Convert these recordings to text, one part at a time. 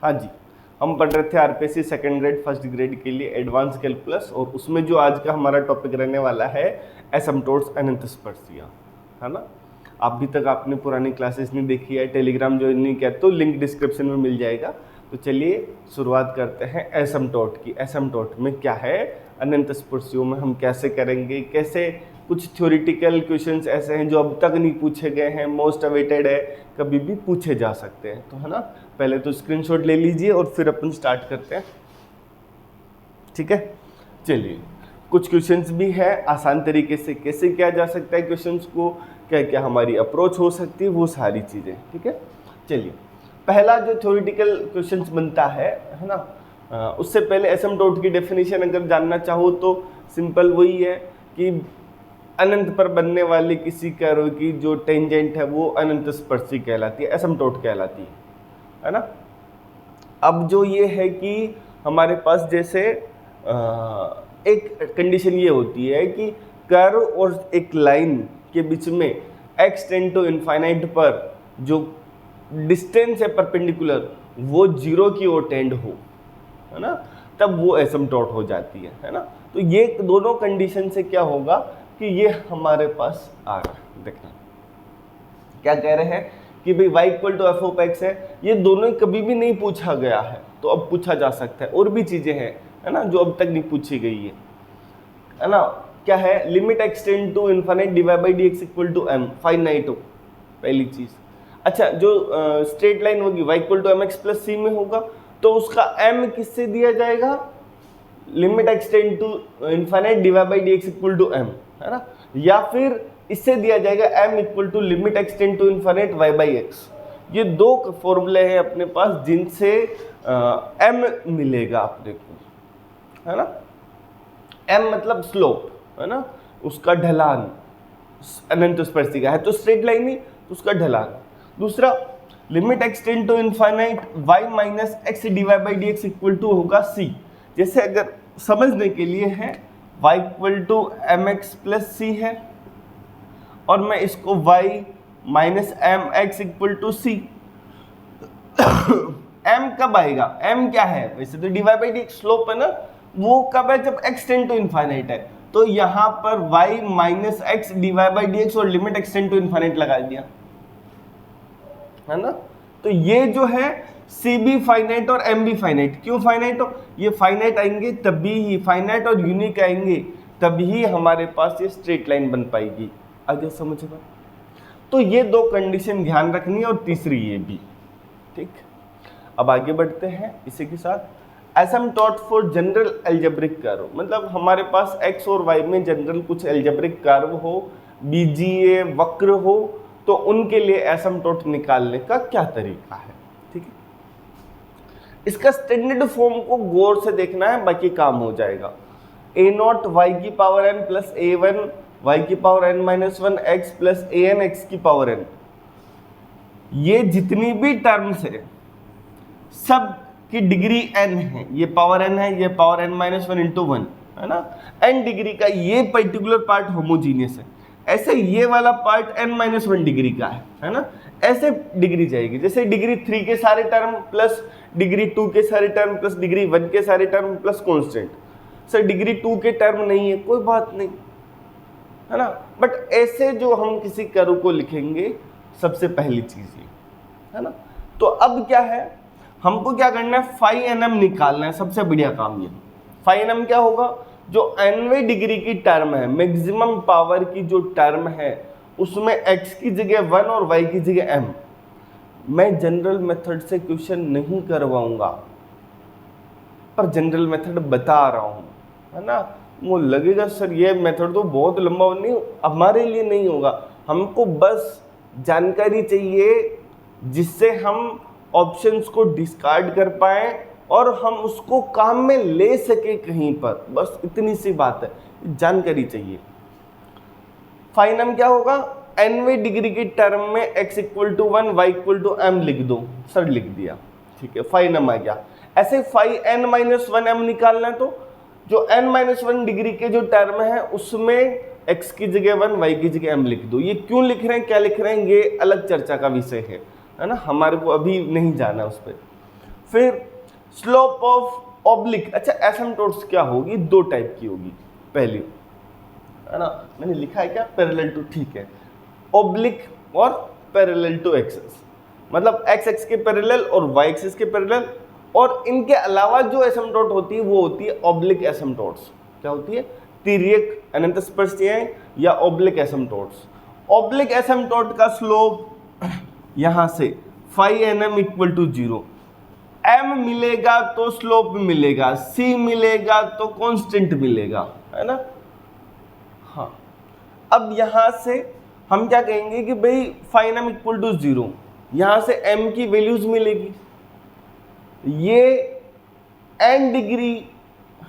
हाँ जी, हम पढ़ रहे थे RPSC second grade first grade के लिए एडवांस कैलकुलस, और उसमें जो आज का हमारा टॉपिक रहने वाला है एसिम्पटोट्स अनंत स्पर्शियाँ, है ना। अभी तक आपने पुरानी क्लासेस नहीं देखी है, टेलीग्राम ज्वाइन नहीं किया तो लिंक डिस्क्रिप्शन में मिल जाएगा। तो चलिए शुरुआत करते हैं एसिम्पटोट की। एसिम्पटोट में क्या है, अनंत स्पर्शियों में हम कैसे करेंगे, कैसे कुछ थ्योरेटिकल क्वेश्चंस ऐसे हैं जो अब तक नहीं पूछे गए हैं, मोस्ट अवेटेड है, कभी भी पूछे जा सकते हैं। तो है ना, पहले तो स्क्रीनशॉट ले लीजिए और फिर अपन स्टार्ट करते हैं, ठीक है। चलिए, कुछ क्वेश्चंस भी है आसान तरीके से कैसे किया जा सकता है क्वेश्चंस को, क्या क्या हमारी अप्रोच हो सकती है, वो सारी चीज़ें, ठीक है। चलिए, पहला जो थ्योरेटिकल क्वेश्चंस बनता है ना, उससे पहले एसिम्पटोट की डेफिनेशन अगर जानना चाहो तो सिंपल वही है कि अनंत पर बनने वाली किसी कर्व की जो टेंजेंट है वो अनंत स्पर्शी कहलाती है, एसिम्पटोट कहलाती है ना। अब जो ये है कि हमारे पास जैसे एक कंडीशन ये होती है कि कर्व और एक लाइन के बीच में x टेंड टू इनफाइनाइट पर जो डिस्टेंस है परपेंडिकुलर वो जीरो की ओर टेंड हो, है ना, तब वो एसिम्पटोट हो जाती है ना। तो ये दोनों कंडीशन से क्या होगा कि ये हमारे पास आ रहा है, देखना क्या कह रहे हैं कि भाई y equal to F of x है, ये दोनों कभी भी नहीं पूछा गया है तो अब पूछा जा सकता है। और भी चीजें हैं, है ना, जो अब तक नहीं पूछी गई है ना। क्या है, limit X tend to infinite divide by D X equal to M, finite हो पहली चीज। अच्छा, जो स्ट्रेट लाइन होगी y equal to M X plus C में होगा तो उसका m किससे दिया जाएगा, limit X tend to infinite divide by D X equal to M, है ना, या फिर इससे दिया जाएगा m equal to limit X tend to infinite y by x. ये दो फॉर्मूले हैं अपने पास जिनसे m मिलेगा अपने को, है ना। m मतलब स्लोप, है ना, उसका ढलान, अनंत स्पर्शी का है तो स्ट्रेट लाइन ही तो उसका ढलान। दूसरा, limit X tend to infinite y minus X divide by D X equal to होगा c। जैसे अगर समझने के लिए है y equal to M X plus C है और मैं इसको y minus M X equal to C, m कब आएगा, m क्या है, वैसे तो divide by D X slope है ना, वो कब है जब x टेंड टू इनफाइनाइट है। तो यहाँ पर y minus X divide by D X और limit X tend to infinite लगा दिया, है ना। तो ये जो है सी भी फाइनाइट और एम भी फाइनाइट, क्यों फाइनाइट हो, ये फाइनाइट आएंगे तभी ही, फाइनाइट और यूनिक आएंगे तभी हमारे पास ये स्ट्रेट लाइन बन पाएगी। आगे समझ में, तो ये दो कंडीशन ध्यान रखनी है और तीसरी ये भी, ठीक। अब आगे बढ़ते हैं इसी के साथ। एसिम्पटोट फॉर जनरल एल्जेब्रिक कर्व, मतलब हमारे पास x और y में जनरल कुछ एल्जेब्रिक कर्व हो, बीजीय वक्र हो, तो उनके लिए एसिम्पटोट निकालने का क्या तरीका है, ठीक है। इसका स्टैंडर्ड फॉर्म को गौर से देखना है, बाकी काम हो जाएगा। a नॉट y की power n plus a1 y की power n minus 1 x plus an x की पावर n, ये जितनी भी टर्म्स है सब की डिग्री n है, ये पावर n है, ये पावर n माइनस 1 इंटू 1, है ना, n डिग्री का ये पर्टिकुलर पार्ट होमोजीनियस है, ऐसे ये वाला पार्ट n माइनस 1 डिग्री का है ना, ऐसे डिग्री जाएगी। जैसे डिग्री 3 के सारे टर्म प्लस डिग्री 2 के सारे टर्म प्लस डिग्री 1 के सारे term plus constant. Sir degree 2 के टर्म नहीं है, कोई बात नहीं, है ना, बट ऐसे जो हम किसी कर्व को लिखेंगे सबसे पहली चीज ये, है ना। तो अब क्या है, हमको क्या करना है, फाई एन एम निकालना है, सबसे बढ़िया काम ये। फाई एन एम क्या होगा, जो nवें डिग्री की टर्म है, मैक्सिमम पावर की जो टर्म है उसमें x की जगह 1 और y की जगह m। मैं जनरल मेथड से क्वेश्चन नहीं करवाऊंगा पर जनरल मेथड बता रहा हूं, है ना। वो लगेगा सर ये मेथड तो बहुत लंबा, नहीं, हमारे लिए नहीं होगा, हमको बस जानकारी चाहिए जिससे हम ऑप्शंस को डिस्कार्ड कर पाए और हम उसको काम में ले सके कहीं पर, बस इतनी सी बात है, जानकारी चाहिए। फाइनम क्या होगा, nवें डिग्री की टर्म में x equal to 1 y equal to m लिख दो, सर लिख दिया, ठीक है, फाइनम आ गया। ऐसे फाई n माइनस 1 m निकालना है तो जो n माइनस 1 डिग्री के जो टर्म है उसमें x की जगह 1 y की जगह m लिख दो। ये क्यों लिख रहे हैं, क्या लिख रहे हैं, ये अलग चर्चा का विषय है ना, हमारे को अभी नहीं जाना उस पर। फिर स्लोप ऑफ ऑब्लिक, अच्छा एसिम्पटोट्स क्या होगी, दो टाइप की होगी, पहली है ना, मैंने लिखा है क्या, पैरेलल टू, ठीक है, ऑब्लिक और पैरेलल टू एक्सिस, मतलब एक्स एक्स के पैरेलल और वाई एक्सिस के पैरेलल, और इनके अलावा जो एसिम्पटोट होती है वो होती है ऑब्लिक एसिम्पटोट्स। क्या होती है, तिर्यक अनंत स्पर्शियाएं या ऑब्लिक एसिम्पटोट्स। ऑब्लिक एसिम्पटोट का स्लोप यहां से phi N M equal to 0, M मिलेगा तो स्लोप मिलेगा, सी मिलेगा तो कांस्टेंट मिलेगा, है ना। हाँ, अब यहां से हम क्या कहेंगे कि भाई फाइन एम इक्वल टू 0, यहां से m की वैल्यूज मिलेगी, ये n डिग्री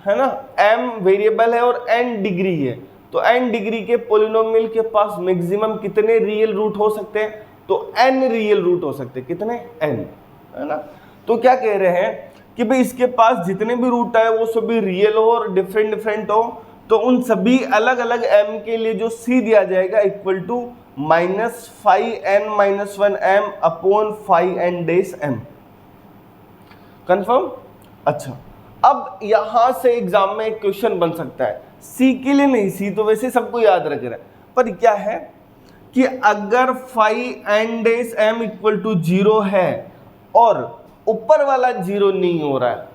है ना, m वेरिएबल है और n डिग्री है, तो n डिग्री के पॉलिनोमियल के पास मैक्सिमम कितने रियल रूट हो सकते हैं, तो n रियल रूट हो सकते हैं, कितने, n, है ना। तो क्या कह रहे हैं कि भाई इसके पास जितने भी रूट है वो सभी रियल हो और डिफरेंट डिफरेंट हो, तो उन सभी अलग अलग m के लिए जो c दिया जाएगा equal to minus five N minus 1m upon five N days m, confirm. अच्छा, अब यहां से एग्जाम में एक क्वेश्चन बन सकता है, c के लिए नहीं, c तो वैसे सबको याद रख रहा है, पर क्या है कि अगर five N days m equal to 0 है और ऊपर वाला 0 नहीं हो रहा है,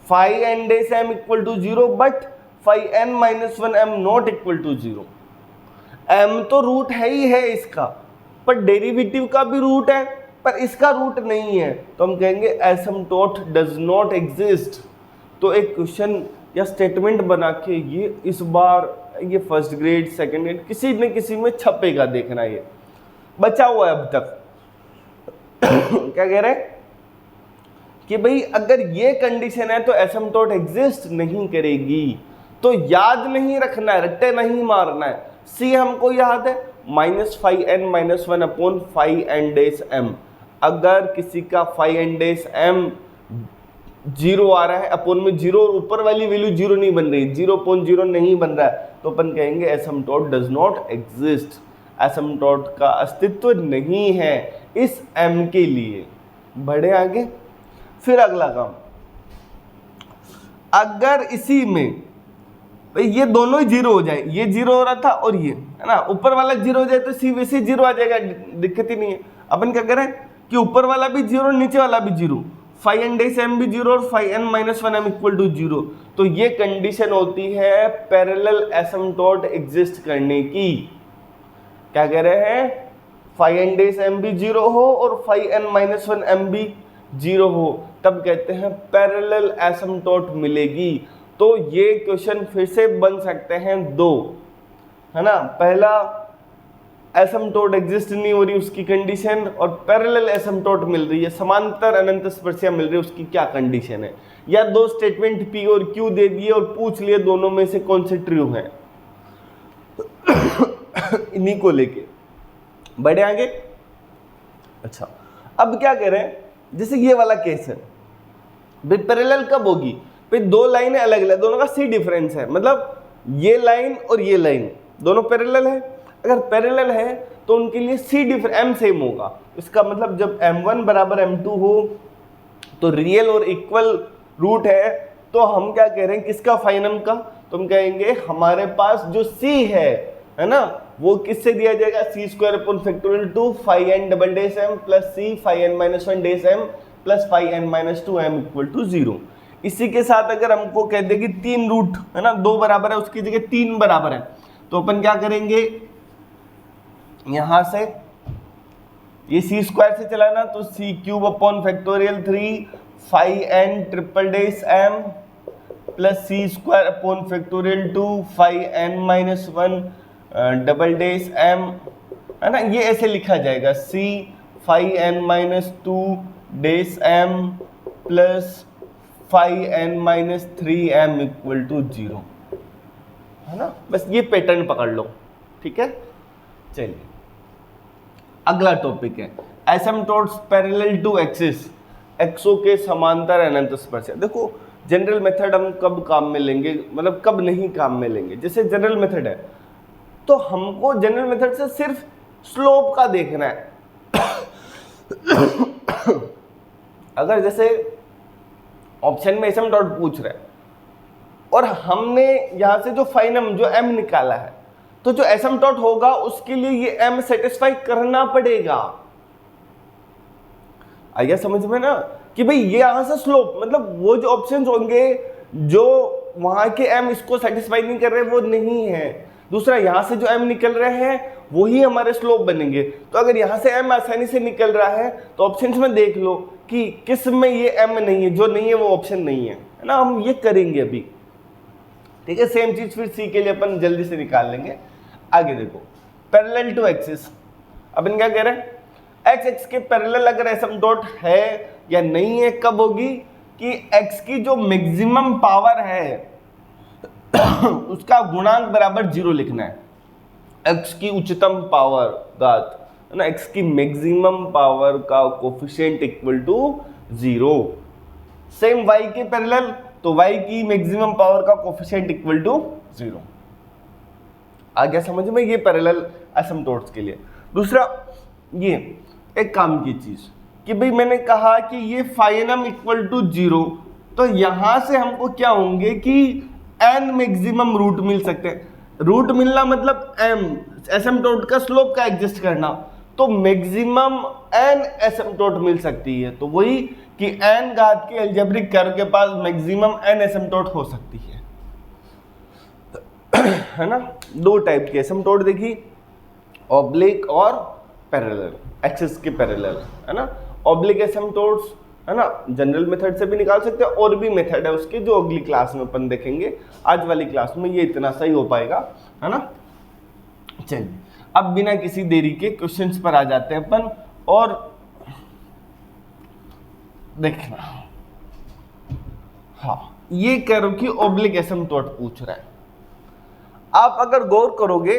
five N days m equal to 0 but five N minus 1m not equal to 0, m तो रूट है ही है इसका, पर डेरिवेटिव का भी रूट है पर इसका रूट नहीं है, तो हम कहेंगे एसिम्पटोट डज नॉट एग्जिस्ट। तो एक क्वेश्चन या स्टेटमेंट बना के ये इस बार ये फर्स्ट ग्रेड सेकंड ग्रेड किसी न किसी में छपेगा, देखना ये बचा हुआ है अब तक। क्या कह रहे हैं कि भाई अगर ये कंडीशन है तो एसिम्पटोट एग्जिस्ट नहीं करेगी, तो याद नहीं रखना है, रट्टे नहीं मारना है। सी हमको याद है minus five N minus 1 upon five N डेस m, अगर किसी का फाइव एन डेस m 0 आ रहा है, अपॉन में 0 और ऊपर वाली वैल्यू 0 नहीं बन रही, 0.0 नहीं बन रहा है, तो अपन कहेंगे एसिम्पटोट डज नॉट एग्जिस्ट, एसिम्पटोट का अस्तित्व नहीं है इस m के लिए। बढ़े आगे, फिर अगला काम, अगर इसी में ये दोनों ही 0 हो जाए, ये 0 हो रहा था और ये है ना, ऊपर वाला 0 हो जाए तो सी वैसे 0 आ जाएगा, दिक्कत ही नहीं है। अपन क्या करें कि ऊपर वाला भी 0 नीचे वाला भी 0, फाइव एन डेस m भी 0 और five N minus 1m equal to 0, तो ये कंडीशन होती है पैरेलल एसिम्पटोट एग्जिस्ट करने की। क्या कह रहे हैं, फाइव एन डेस m भी 0 हो और फाइव एन माइनस 1m भी 0 हो, तब कहते हैं पैरेलल एसिम्पटोट मिलेगी। तो ये क्वेश्चन फिर से बन सकते हैं दो, है ना, पहला एसिम्पटोट एग्जिस्ट नहीं हो रही उसकी कंडीशन, और पैरेलल एसिम्पटोट मिल रही है, समांतर अनंत स्पर्शियां मिल रही है, उसकी क्या कंडीशन है। या दो स्टेटमेंट P और Q दे दिए और पूछ लिए दोनों में से कौन से ट्रू हैं, इन्हीं को लेके बढ़े आगे। अच्छा, अब क्या कह रहे हैं, जैसे ये वाला केस है, भाई पैरेलल कब होगी, भाई दो लाइनें अलग अलग, दोनों का सी डिफरेंस है, मतलब ये लाइन और ये लाइन दोनों पैरेलल है, अगर पैरेलल है तो उनके लिए सी डिफरेंस m सेम होगा। इसका मतलब जब m1 बराबर m2 हो तो रियल और इक्वल रूट है, तो हम क्या कह रहे हैं किसका फाइनम का, तो हम कहेंगे हमारे पास जो c है ना, वो किससे दिया जाएगा, C square upon factorial 2 five N double dash m plus C five N minus 1 dash m plus five N minus 2m equal to 0। इसी के साथ अगर हमको कह दे कि 3 रूट है ना, 2 बराबर है उसकी जगह 3 बराबर है, तो अपन क्या करेंगे, यहां से ये सी स्क्वायर से चलाना, तो C cube upon factorial 3 five N triple dash m plus C square upon factorial 2 five N minus 1 double dash m, है ना, ये ऐसे लिखा जाएगा C five N minus 2 dash m plus five N minus 3m equal to 0, है ना। बस ये पैटर्न पकड़ लो, ठीक है। चलिए अगला टॉपिक है एसिम्पटोट्स पैरेलल टू एक्सिस, एक्सो के समांतर अनंत स्पर्श। देखो जनरल मेथड हम कब काम में लेंगे, मतलब कब नहीं काम में लेंगे। जैसे जनरल मेथड है तो हमको जनरल मेथड से सिर्फ स्लोप का देखना है। अगर जैसे ऑप्शन में एसएम डॉट पूछ रहा है और हमने यहां से जो फाइनम जो एम निकाला है, तो जो एसएम डॉट होगा उसके लिए ये एम सेटिस्फाई करना पड़ेगा। आ गया समझ में ना कि भाई ये यहां से स्लोप, मतलब वो जो ऑप्शंस होंगे जो वहां के एम इसको सेटिस्फाई नहीं कर रहे वो नहीं है। दूसरा, यहां से जो एम निकल रहे हैं वही हमारे स्लोप बनेंगे। तो अगर यहां से एम आसानी से निकल रहा है तो ऑप्शंस में देख लो कि किस में ये एम नहीं है, जो नहीं है वो ऑप्शन नहीं है ना। हम ये करेंगे अभी, ठीक है। सेम चीज फिर सी के लिए अपन जल्दी से निकाल लेंगे। आगे देखो, पैरेलल टू एक्सिस। अपन क्या कह रहे हैं, एक्स एक्स के पैरेलल अगर एसएम डॉट है या नहीं है, कब होगी कि एक्स की जो मैक्सिमम पावर है उसका गुणांक बराबर 0 लिखना है। एक्स की उच्चतम पावर घात है ना, एक्स की मैक्सिमम पावर का coefficient equal to 0। Same y के पैरेलल, तो वाई की मैक्सिमम पावर का कोफिशिएंट इक्वल टू 0। आ गया समझ में, ये पैरेलल एसिम्प्टोट्स के लिए। दूसरा, ये एक काम की चीज कि भाई मैंने कहा कि ये फाइनम इक्वल टू 0, तो यहां से हमको क्या होंगे कि एन मैक्सिमम रूट मिल सकते हैं। रूट मिलना मतलब एम एसिम्प्टोट का स्लोप का एग्जिस्ट करना, तो मैक्सिमम एन एसिम्प्टोट मिल सकती है। तो वही कि एन घात के अलजेब्रिक कर्व के पास मैक्सिमम एन एसिम्प्टोट हो सकती है ना। दो टाइप के एसिम्प्टोट देखी, ऑब्लिक और पैरेलल, एक्सिस के पैरेलल, है ना। ऑब्लिक एसिम्प्टोट्स है ना, जनरल मेथड से भी निकाल सकते हैं, और भी मेथड है उसके जो अगली क्लास में अपन देखेंगे। आज वाली क्लास में ये इतना सही हो पाएगा, है ना। चलिए अब बिना किसी देरी के क्वेश्चंस पर आ जाते हैं अपन, और देखना, हाँ ये करो कि ऑब्लिक एसिम्प्टोट पूछ रहा है। आप अगर गौर करोगे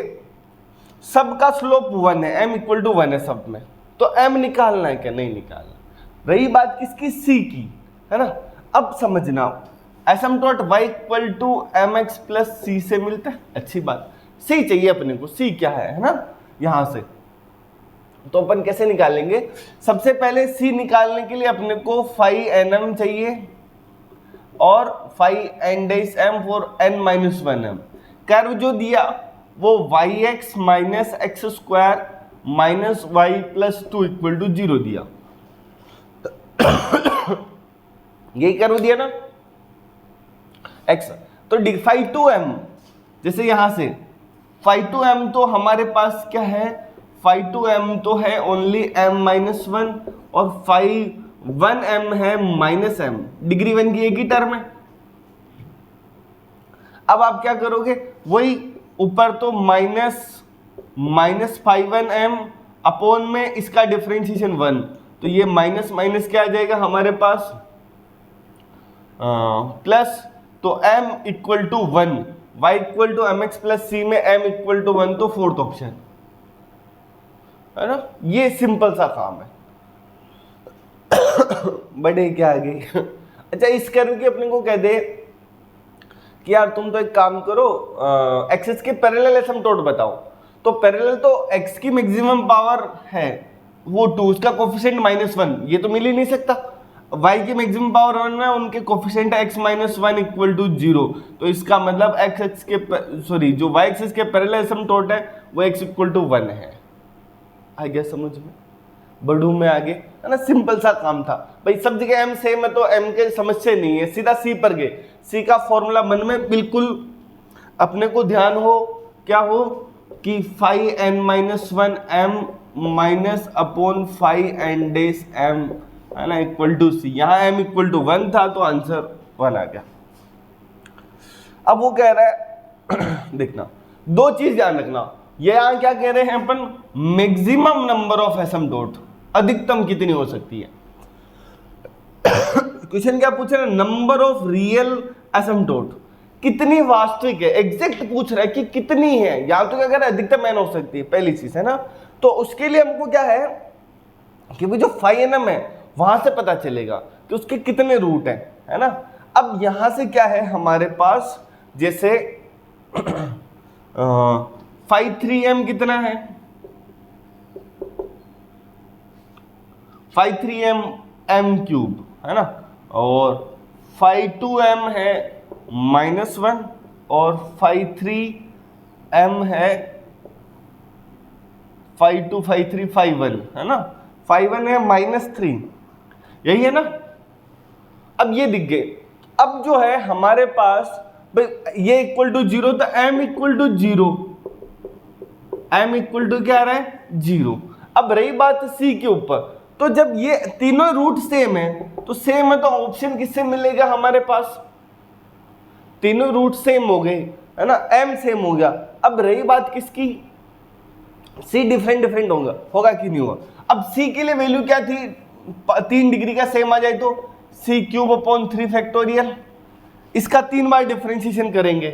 सबका स्लोप 1 है, m इक्वल टू 1 है सब में, तो m निकालना है क्या, नहीं निकालना। रही बात किसकी, c की, है ना। अब समझना, asymptote y equal to mx plus c से मिलता है, अच्छी बात। c चाहिए अपने को, c क्या है ना, यहां से। तो अपन कैसे निकालेंगे, सबसे पहले c निकालने के लिए अपने को फाई nm चाहिए और phi n dash m for n minus 1m। Curve जो दिया वो yx minus x square minus y plus 2 equal to 0 दिया। यही कर्व दिया ना x, तो फाई 2m, जैसे यहां से फाई 2m, तो हमारे पास क्या है, फाई 2m तो है ओनली m माइनस 1, और फाई 1m है माइनस m, डिग्री 1 की एक ही टर्म है। अब आप क्या करोगे, वही ऊपर तो माइनस फाई 1m अपोन में इसका डिफरेंशिएशन 1, तो ये माइनस माइनस क्या आ जाएगा हमारे पास प्लस, तो m equal to 1, y equal to mx plus c में m इक्वल टू 1, तो फोर्थ ऑप्शन है ना। ये सिंपल सा काम है। बड़े क्या आगे अच्छा, इस कर्व की अपने को कह दे कि यार तुम तो एक काम करो, एक्सिस के पैरेलल एसिम्प्टोट बताओ। तो पैरेलल तो x की मैक्सिमम पावर है वो 2, उसका कोफिशिएंट -1, ये तो मिल ही नहीं सकता। y की मैक्सिमम पावर 1 है, उनके कोफिशिएंट x - 1 इक्वल टू 0, तो इसका मतलब x के सॉरी जो y एक्सिस के पैरेलल एसिम्प्टोट है वो x इक्वल टू 1 है। आ गया समझ में, बढ़ू में आगे, है ना। सिंपल सा काम था भाई, सब जगह m सेम है तो m के समस्या नहीं है, सीधा c पर गए। c का फॉर्मूला मन में बिल्कुल अपने को ध्यान हो, क्या हो कि phi n minus 1 m minus upon phi n dash m, है ना, इक्वल टू c। यहाँ m इक्वल टू 1 था तो आंसर 1 आ गया। अब वो कह रहा है देखना, दो चीज ध्यान रखना, ये यहाँ क्या कह रहे हैं अपन, मैक्सिमम नंबर ऑफ एसिम्प्टोट, अधिकतम कितनी हो सकती है। क्वेश्चन क्या पूछ रहे हैं, नंबर ऑफ रियल एसिम्प्टोट, कितनी वास्तविक है, एग्जैक्ट पूछ रहा है कि कितनी है। या तो क्या कह रहा है, अधिकतम n हो सकती है, पहली चीज है ना। तो उसके लिए हमको क्या है कि वो जो फाई nm है वहां से पता चलेगा कि उसके कितने रूट है ना। अब यहां से क्या है हमारे पास, जैसे फाई 3m कितना है, फाई 3m m क्यूब, है ना, और phi2m है -1 और phi3m है phi2 phi3 phi1 है ना, phi1 है -3, यही है ना। अब ये दिख गए। अब जो है हमारे पास भाई ये इक्वल टू 0 तो m equal to 0, m equal to क्या आ रहा है 0। अब रही बात c के ऊपर, तो जब ये तीनों रूट सेम है तो सेम है तो ऑप्शन किससे मिलेगा हमारे पास, तीनों रूट सेम हो गए है ना, m सेम हो गया। अब रही बात किसकी, c डिफरेंट होगा कि नहीं होगा। अब c के लिए वैल्यू क्या थी, 3 डिग्री का सेम आ जाए तो c³/3 फैक्टोरियल, इसका 3 बार डिफरेंशिएशन करेंगे,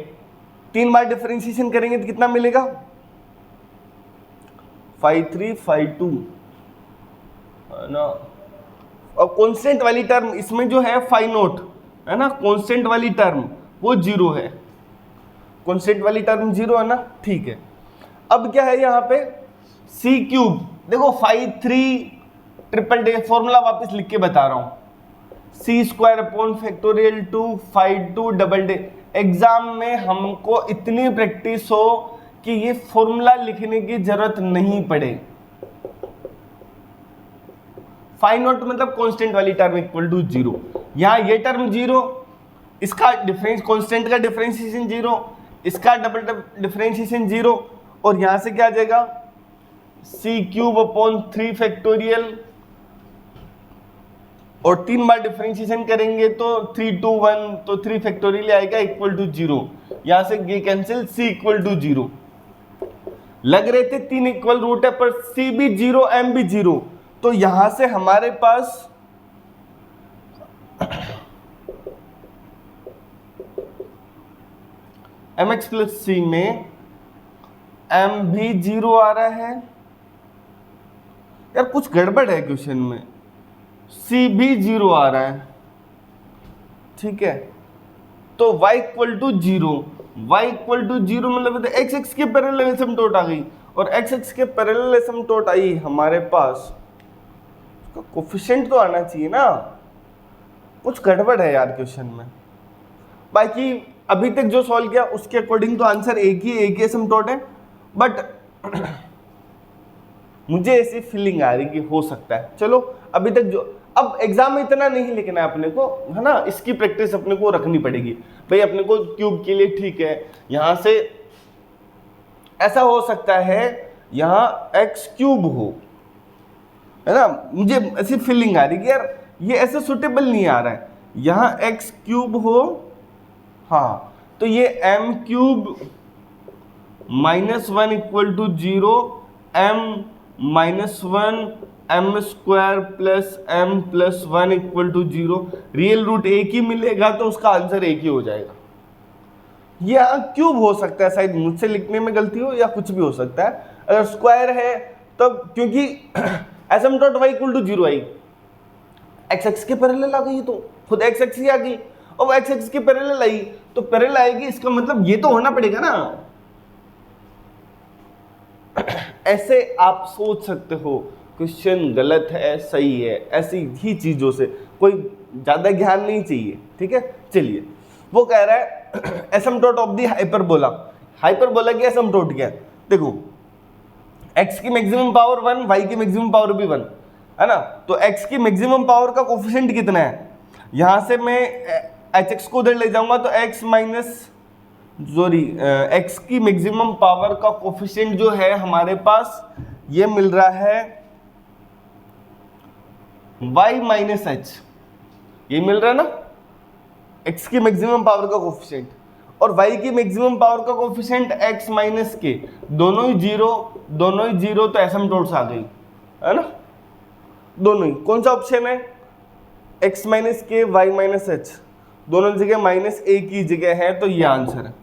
3 बार डिफरेंशिएशन करेंगे तो कितना मिलेगा phi3 phi2 है ना। और कांस्टेंट वाली टर्म इसमें जो है phi0 है ना, कांस्टेंट वाली टर्म वो 0 है, कांस्टेंट वाली टर्म 0 है ना, ठीक है। अब क्या है यहाँ पे c³, देखो phi3 ट्रिपल डे फॉर्मूला वापस लिख के बता रहा हूं, c²/2 phi2 double day. Exam में हमको इतनी प्रैक्टिस हो कि ये फॉर्मूला लिखने की जरूरत नहीं पड़े। phi0 मतलब कांस्टेंट वाली टर्म इक्वल टू 0, यहाँ ये टर्म 0, इसका डिफरेंस कांस्टेंट का डिफरेंशिएशन 0, इसका डबल डिफरेंशिएशन 0, और यहां से क्या आ जाएगा c³/3 फैक्टोरियल, और 3 बार डिफरेंशिएशन करेंगे तो 3 2 1 तो 3 फैक्टोरियल आएगा इक्वल टू 0, यहां से ये कैंसिल, c इक्वल टू 0। लग रहे थे 3 इक्वल रूट है पर c भी 0 m भी 0, तो यहां से हमारे पास mx प्लस c में m भी 0 आ रहा है। यार कुछ गड़बड़ है क्वेश्चन में, c भी 0 आ रहा है, ठीक है। तो y equal to 0, y equal to 0 मतलब x x के पैरेलल एसिम्पटोट आ गई, और x x के पैरेलल एसिम्पटोट आई हमारे पास, उसका कोफिशिएंट तो आना चाहिए ना, कुछ गड़बड़ है यार क्वेश्चन में। बाकी अभी तक जो सॉल्व किया उसके अकॉर्डिंग तो आंसर एक ही एसिम्पटोट है, बट मुझे ऐसी फीलिंग आ रही कि हो सकता है। चलो अभी तक जो, अब एग्जाम में इतना नहीं लिखना है अपने को, है ना, इसकी प्रैक्टिस अपने को रखनी पड़ेगी भाई। अपने को क्यूब के लिए ठीक है, यहां से ऐसा हो सकता है यहां x³ हो, है ना, मुझे ऐसी फीलिंग आ रही कि यार ये ऐसे सुटेबल नहीं आ रहा है, यहां x³ हो, हाँ, तो ये m³ -1 equal to 0, m -1 m² plus m plus 1 equal to 0, real root एक ही मिलेगा तो उसका आंसर एक ही हो जाएगा। यह क्यूब हो सकता है, शायद मुझसे लिखने में गलती हो या कुछ भी हो सकता है। अगर स्क्वायर है तब, क्योंकि एसिम्पटोट y इक्वल टू 0 आई, x x के पैरेलल आ गई, तो खुद x x ही आ गई, और x x के पैरेलल आई तो पैरेलल आएगी, इसका मतलब ये तो होना पड़ेगा ना। ऐसे आप सोच सकते हो क्वेश्चन गलत है सही है, ऐसी ही चीजों से कोई ज्यादा ज्ञान नहीं चाहिए, ठीक है। चलिए, वो कह रहा है एसिम्पटोट ऑफ द हाइपरबोला। हाइपरबोला की एसिम्पटोट क्या है, देखो x की मैक्सिमम पावर 1, y की मैक्सिमम पावर भी 1 है ना, तो x की मैक्सिमम पावर का कोफिशिएंट कितना है, यहां से मैं hx को उधर ले जाऊंगा तो x की मैक्सिमम पावर का कोफिशिएंट जो है हमारे पास ये मिल रहा है y माइनस h, ये मिल रहा है ना, x की मैक्सिमम पावर का कोफिशिएंट, और y की मैक्सिमम पावर का कोफिशिएंट x माइनस के, दोनों ही जीरो तो एसिम्पटोट्स आ गई, है ना, दोनों ही। कौन सा ऑप्शन है, x माइनस के y माइनस h, दोनों जगह माइनस एक ही जगह है, तो ये आंसर है।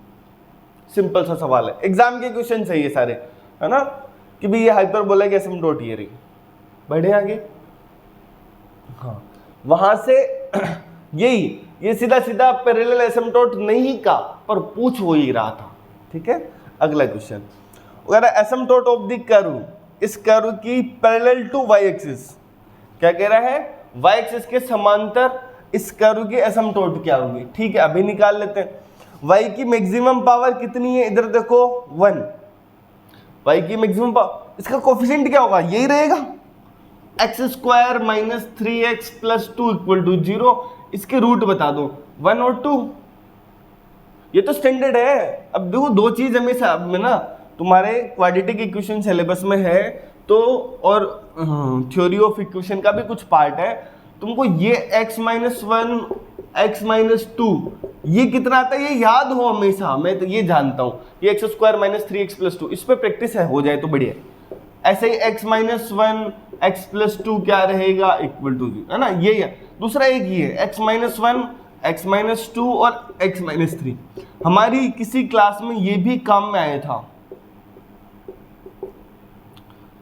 सिंपल सा सवाल है, एग्जाम के क्वेश्चन सही है सारे, है ना, कि भाई ये हाइपरबोला की एसिम्पटोट ये रही। बढ़े आगे, हाँ, वहां से ये सीधा सीधा पैरेलल एसिम्पटोट नहीं का, पर पूछ हो ही रहा था, ठीक है। अगला क्वेश्चन, अगर एसिम्पटोट ऑफ द कर्व, इस कर्व की पैरेलल टू y एक्सिस, क्या कह रहा है, y एक्सिस के समांतर इस कर्व की एसिम्प्टोट क्या होगी। ठीक है, अभी निकाल लेते हैं। y की मैक्सिमम पावर कितनी है, इधर देखो 1, y की मैक्सिमम पावर, इसका कोफिशिएंट क्या होगा, यही रहेगा, x square minus 3x plus 2 equal to 0। इसके रूट बता दो 1 और 2, ये तो स्टैंडर्ड है। अब देखो दो चीज हमेशा में ना तुम्हारे क्वाड्रेटिक इक्वेशन सिलेबस में है तो, और थ्योरी ऑफ इक्वेशन का भी कुछ पार्ट है, तुमको ये x माइनस 1 x माइनस 2 ये कितना आता है ये याद हो हमेशा। मैं तो ये जानता हूँ ये x square minus 3x plus 2, इस पर प्रैक्टिस है, हो जाए तो बढ़िया। ऐसे ही x माइनस 1 x प्लस 2 क्या रहेगा, इक्वल टू 0, है ना। ये है दूसरा, एक ही है x माइनस 1 x माइनस 2 और x माइनस 3। हमारी किसी क्लास में ये भी काम में आया था,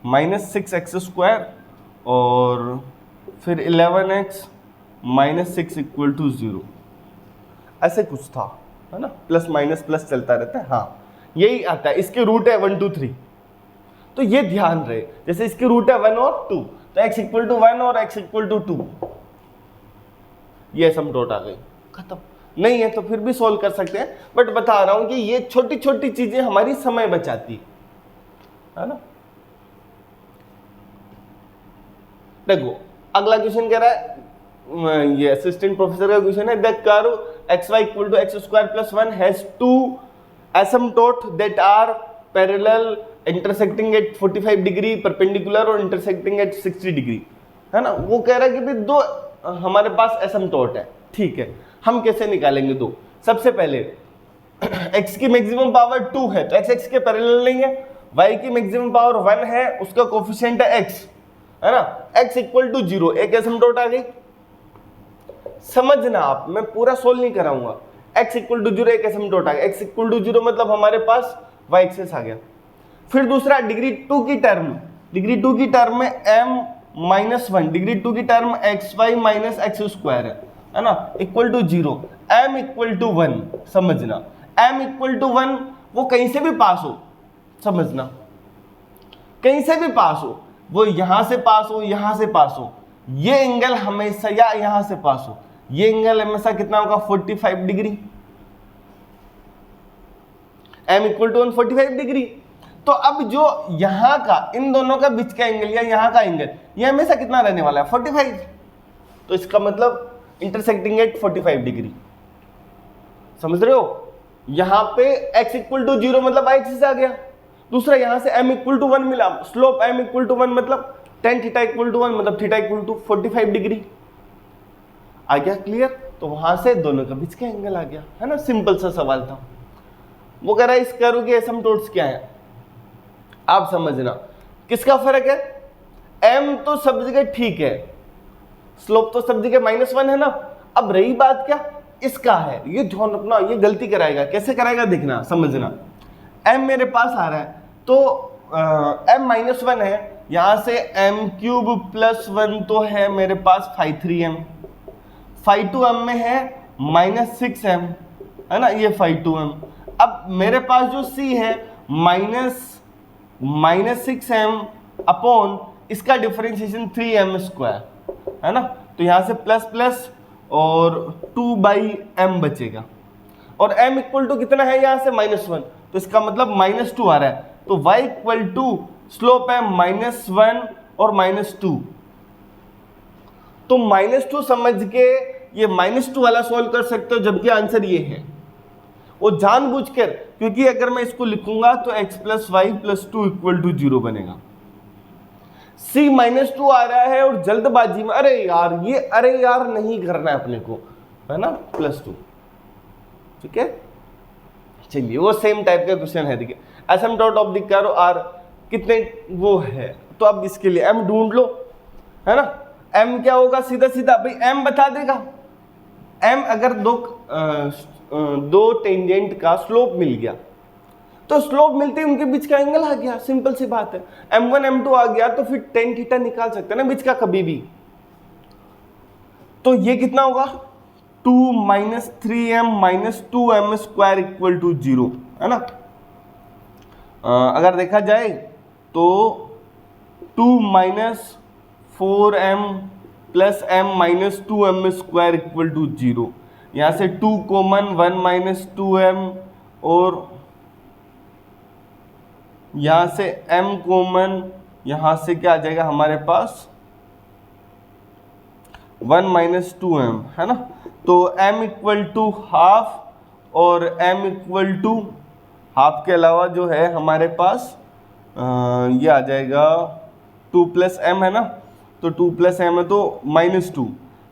माइनस 6x स्क्वायर और फिर 11x माइनस 6 इक्वल टू 0, ऐसे कुछ था, है ना, प्लस माइनस प्लस चलता रहता है। हाँ यही आता है, इसके रूट है 1 2 3, तो ये ध्यान रहे। जैसे इसके रूट है 1 और 2, तो x इक्वल टू 1 और x इक्वल टू 2, ये एसिम्प्टोट आ गई, खत्म। नहीं है तो फिर भी सोल्व कर सकते हैं, बट बता रहा हूं कि ये छोटी छोटी चीजें हमारी समय बचाती है ना। देखो अगला क्वेश्चन कह रहा है, ये असिस्टेंट प्रोफेसर का क्वेश्चन है, the curve xy equal to x square plus 1 has two asymptote that are parallel intersecting at 45 degree, perpendicular और इंटरसेक्टिंग एट 60 डिग्री, है ना। वो कह रहा है कि भाई दो हमारे पास एसिम्प्टोट है, ठीक है, हम कैसे निकालेंगे दो। सबसे पहले x की मैक्सिमम पावर 2 है तो x के पैरेलल नहीं है, y की मैक्सिमम पावर 1 है, उसका कोफिशिएंट है x, है ना, x इक्वल टू 0, एक एसिम्प्टोट आ गई। समझना आप, मैं पूरा सोल्व नहीं कराऊंगा। x इक्वल टू 0 एक एसिम्प्टोट आ गया, x इक्वल टू 0 मतलब हमारे पास y एक्सिस आ गया। फिर दूसरा डिग्री 2 की टर्म, डिग्री 2 की टर्म में m माइनस 1, डिग्री 2 की term xy minus x square है ना, equal to 0, m equal to 1, समझना m इक्वल टू 1 वो कहीं से भी पास हो, समझना कहीं से भी पास हो, वो यहां से पास हो यहां से पास हो, ये एंगल हमेशा, या यहां से पास हो, ये एंगल हमेशा कितना होगा 45 degree, m equal to 45 degree. तो अब जो यहां का इन दोनों का बीच का एंगल या यहां का एंगल ये हमेशा कितना रहने वाला है 45, तो इसका मतलब इंटरसेक्टिंग एट 45 डिग्री, समझ रहे हो। यहां पे x इक्वल टू 0 मतलब y एक्सिस आ गया, दूसरा यहां से m इक्वल टू 1 मिला, स्लोप m इक्वल टू 1 मतलब tan थीटा इक्वल टू 1 मतलब थीटा इक्वल टू 45 डिग्री आ गया, क्लियर। तो वहां से दोनों का बीच का एंगल आ गया, है ना, सिंपल सा सवाल था। वो कह रहा है इस कर्व के एसिम्प्टोट्स क्या है, आप समझना किसका फर्क है, m तो सब जगह ठीक है, स्लोप तो सब जगह -1 है ना। अब रही बात क्या इसका है, ये ध्यान रखना, ये गलती कराएगा, कैसे कराएगा देखना, समझना। m मेरे पास आ रहा है तो m -1 है, यहां से m क्यूब प्लस 1 तो है मेरे पास 5 2m में है -6m, है ना, ये 5 2m। अब मेरे पास जो c है -6m अपॉन इसका डिफरेंशिएशन 3m स्क्वायर, है ना, तो यहां से प्लस प्लस और 2/m बचेगा, और m इक्वल टू कितना है यहां से -1, तो इसका मतलब -2 आ रहा है, तो y इक्वल टू स्लोप है -1 और -2, तो -2 समझ के ये -2 वाला सॉल्व कर सकते हो, जबकि आंसर ये है। वो जानबूझकर, क्योंकि अगर मैं इसको लिखूंगा तो x plus y plus 2 equal to 0 बनेगा। c -2 आ रहा है और जल्दबाजी में अरे यार नहीं करना है अपने को, है ना, +2, ठीक है। चलिए वो सेम टाइप का क्वेश्चन है, देखिए asymptote of the curve are कितने वो है, तो अब इसके लिए m ढूंढ लो, है ना। m क्या होगा, सीधा सीधा भाई m बता देगा। m अगर दो टेंजेंट का स्लोप मिल गया तो स्लोप मिलते ही उनके बीच का एंगल आ गया, सिंपल सी बात है। m1 m2 आ गया तो फिर tan थीटा निकाल सकते हैं ना बीच का कभी भी, तो ये कितना होगा 2 - 3m - 2m square equal to 0, है ना। अगर देखा जाए तो 2 - 4m plus m minus 2m square equal to 0। यहाँ से 2 कॉमन, 1 माइनस 2m, और यहाँ से m कॉमन, यहाँ से क्या आ जाएगा हमारे पास 1 माइनस 2m, है ना। तो m इक्वल टू हाफ, और m इक्वल टू हाफ के अलावा जो है हमारे पास ये आ जाएगा 2 प्लस m, है ना। तो 2 प्लस m है तो -2।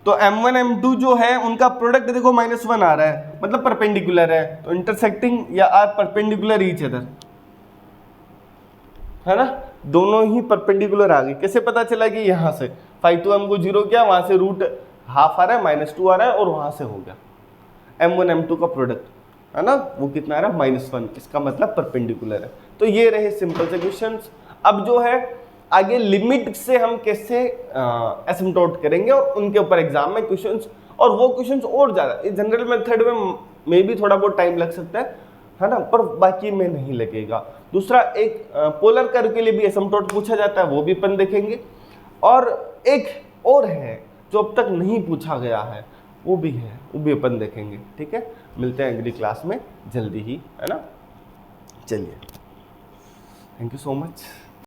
तो m1 m2 जो है उनका प्रोडक्ट देखो -1 आ रहा है, मतलब परपेंडिकुलर है, तो इंटरसेक्टिंग या आर परपेंडिकुलर ईच अदर, है ना। दोनों ही परपेंडिकुलर आ गए। कैसे पता चला कि यहाँ से 5 to m को 0 किया, वहां से रूट हाफ आ रहा है, -2 आ रहा है, और वहां से हो गया m1 m2 का प्रोडक्ट, है ना, वो कितना आ रहा है -1। इसका मतलब परपेंडिकुलर है। तो ये रहे सिंपल से क्वेश्चंस। अब जो है आगे लिमिट से हम कैसे एसिम्प्टोट करेंगे, और उनके ऊपर एग्जाम में क्वेश्चंस, और वो क्वेश्चंस और ज्यादा जनरल मेथड में भी थोड़ा बहुत टाइम लग सकता है ना, पर बाकी में नहीं लगेगा। दूसरा, एक पोलर कर्व के लिए भी एसिम्प्टोट पूछा जाता है, वो भी अपन देखेंगे। और एक और है जो अब तक नहीं पूछा गया है, वो भी है, वो भी अपन देखेंगे। ठीक है, मिलते हैं अगली क्लास में जल्दी ही, है ना। चलिए, थैंक यू सो मच।